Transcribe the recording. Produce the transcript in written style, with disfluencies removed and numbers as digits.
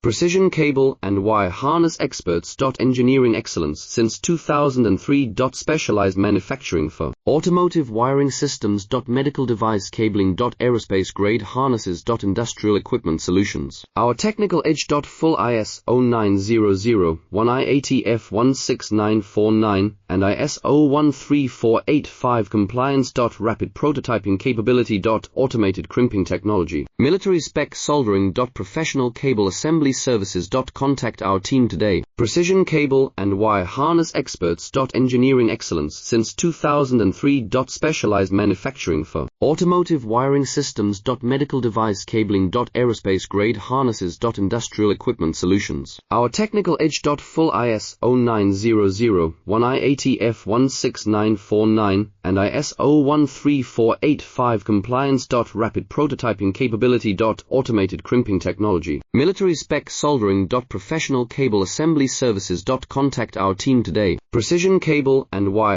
Precision cable and wire harness experts. Engineering excellence since 2003. Specialized manufacturing for automotive wiring systems. Medical device cabling. Aerospace grade harnesses. Industrial equipment solutions. Our technical edge. Full ISO 9001 IATF 16949 and ISO 13485 compliance. Rapid prototyping capability. Automated crimping technology. Military spec soldering. Professional cable assembly services. Contact our team today. Precision cable and wire harness experts. Engineering excellence since 2003. Specialized manufacturing for automotive wiring systems. Medical device cabling. Aerospace grade harnesses. Industrial equipment solutions. Our technical edge. Full ISO 9001 IATF 16949 and ISO 13485 compliance. Rapid prototyping capability. Automated crimping technology. Military spec soldering. Professional cable assembly services. Contact our team today. Precision cable and wire